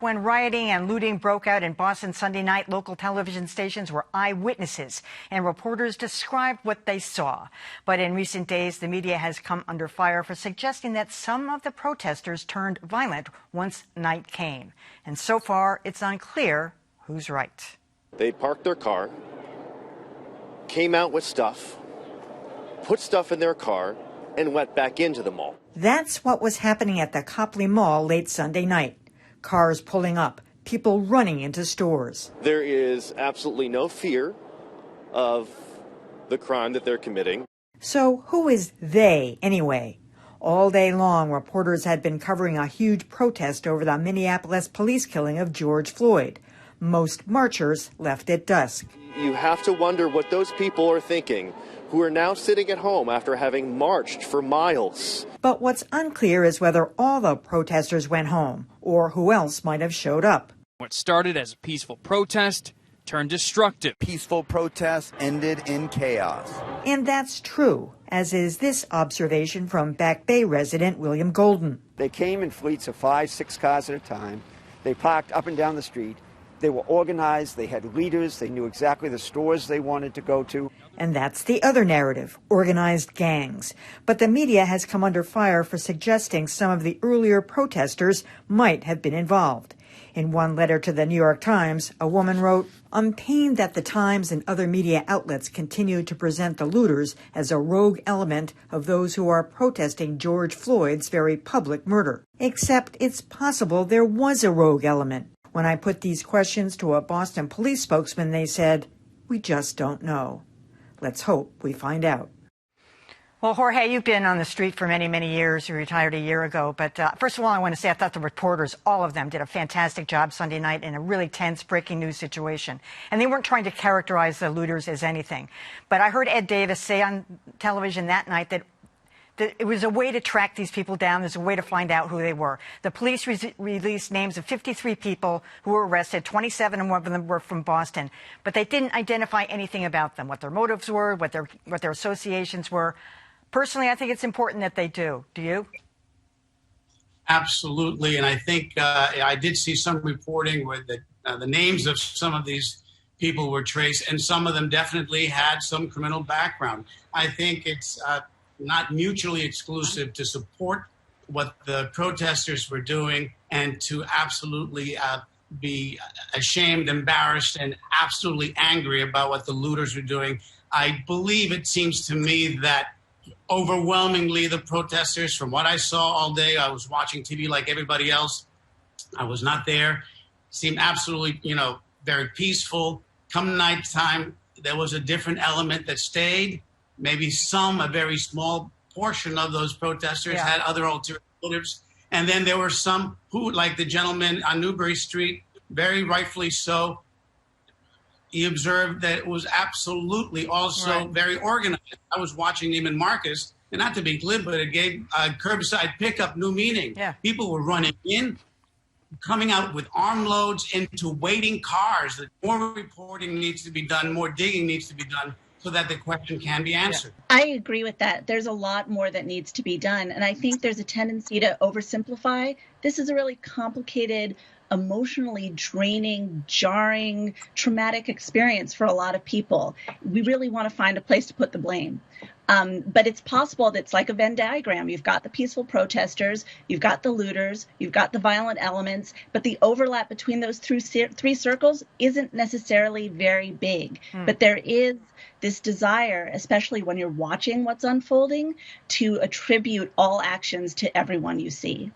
When rioting and looting broke out in Boston Sunday night, local television stations were eyewitnesses, and reporters described what they saw. But in recent days, the media has come under fire for suggesting that some of the protesters turned violent once night came. And so far, it's unclear who's right. They parked their car, came out with stuff, put stuff in their car, and went back into the mall. That's what was happening at the Copley Mall late Sunday night. Cars pulling up, people running into stores. There is absolutely no fear of the crime that they're committing. So who is they anyway? All day long, reporters had been covering a huge protest over the Minneapolis police killing of George Floyd. Most marchers left at dusk. You have to wonder what those people are thinking, who are now sitting at home after having marched for miles. But what's unclear is whether all the protesters went home or who else might have showed up. What started as a peaceful protest turned destructive. Peaceful protests ended in chaos. And that's true, as is this observation from Back Bay resident William Golden. They came in fleets of 5-6 cars at a time. They parked up and down the street. They were organized, they had leaders, they knew exactly the stores they wanted to go to. And that's the other narrative, organized gangs. But the media has come under fire for suggesting some of the earlier protesters might have been involved. In one letter to the New York Times, a woman wrote, "I'm pained that the Times and other media outlets continue to present the looters as a rogue element of those who are protesting George Floyd's very public murder. Except it's possible there was a rogue element. When I put these questions to a Boston police spokesman, they said, we just don't know. Let's hope we find out." Well, Jorge, you've been on the street for many, many years. You retired a year ago. But first of all, I want to say I thought the reporters, all of them, did a fantastic job Sunday night in a really tense breaking news situation. And they weren't trying to characterize the looters as anything. But I heard Ed Davis say on television that night that it was a way to track these people down. There's a way to find out who they were. The police released names of 53 people who were arrested. 27 of them were from Boston. But they didn't identify anything about them, what their motives were, what their associations were. Personally, I think it's important that they do. Do you? Absolutely. And I think I did see some reporting where the names of some of these people were traced, and some of them definitely had some criminal background. I think it's not mutually exclusive to support what the protesters were doing and to absolutely be ashamed, embarrassed, and absolutely angry about what the looters were doing. I believe, it seems to me, that overwhelmingly the protesters, from what I saw all day, I was watching TV like everybody else. I was not there. Seemed absolutely, very peaceful. Come nighttime, there was a different element that stayed. Maybe a very small portion of those protesters had other ulterior motives. And then there were some who, like the gentleman on Newbury Street, very rightfully so, he observed that it was absolutely also very organized. I was watching Neiman Marcus, and not to be glib, but it gave curbside pickup new meaning. Yeah. People were running in, coming out with armloads into waiting cars. More reporting needs to be done, more digging needs to be done, so that the question can be answered. I agree with that. There's a lot more that needs to be done. And I think there's a tendency to oversimplify. This is a really complicated, emotionally draining, jarring, traumatic experience for a lot of people. We really want to find a place to put the blame. But it's possible that it's like a Venn diagram. You've got the peaceful protesters, you've got the looters, you've got the violent elements, but the overlap between those three circles isn't necessarily very big. But there is this desire, especially when you're watching what's unfolding, to attribute all actions to everyone you see.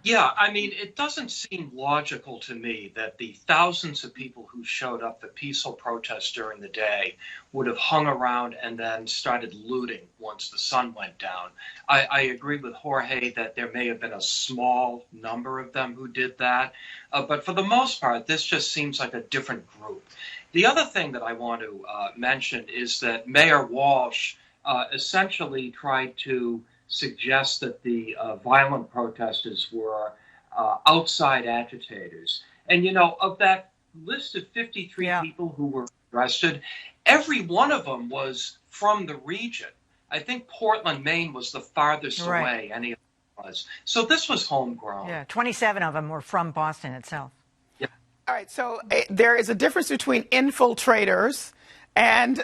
Yeah, I mean, it doesn't seem logical to me that the thousands of people who showed up at peaceful protests during the day would have hung around and then started looting once the sun went down. I agree with Jorge that there may have been a small number of them who did that. But for the most part, this just seems like a different group. The other thing that I want to mention is that Mayor Walsh essentially tried to suggest that the violent protesters were outside agitators. And, of that list of 53 people who were arrested, every one of them was from the region. I think Portland, Maine was the farthest away any of them was. So this was homegrown. Yeah, 27 of them were from Boston itself. All right, so there is a difference between infiltrators and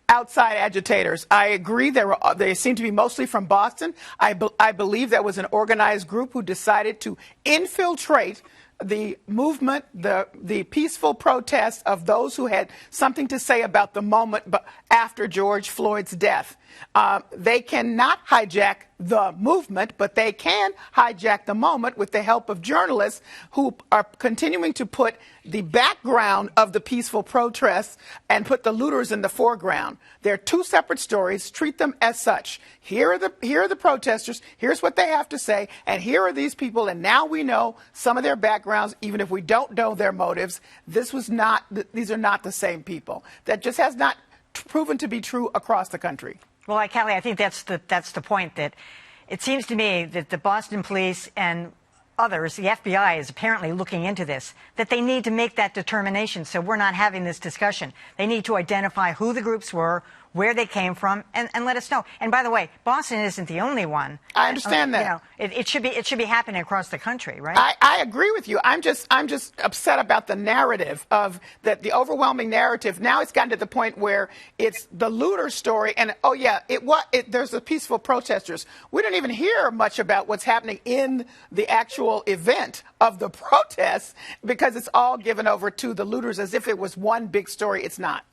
outside agitators. I agree. They seem to be mostly from Boston. I believe there was an organized group who decided to infiltrate the movement, the peaceful protests of those who had something to say about the moment after George Floyd's death. They cannot hijack the movement, but they can hijack the moment with the help of journalists who are continuing to put the background of the peaceful protests and put the looters in the foreground. They're two separate stories. Treat them as such. Here are the protesters. Here's what they have to say. And here are these people. And now we know some of their backgrounds, even if we don't know their motives. These are not the same people. That just has not proven to be true across the country. Well, Callie, I think that's the point, that it seems to me that the Boston police and others, the FBI is apparently looking into this, that they need to make that determination. So we're not having this discussion. They need to identify who the groups were, where they came from, and let us know. And by the way, Boston isn't the only one. I understand that. It should be happening across the country, right? I agree with you. I'm just upset about the narrative of that. The overwhelming narrative. Now it's gotten to the point where it's the looter story, and there's the peaceful protesters. We don't even hear much about what's happening in the actual event of the protests because it's all given over to the looters as if it was one big story. It's not.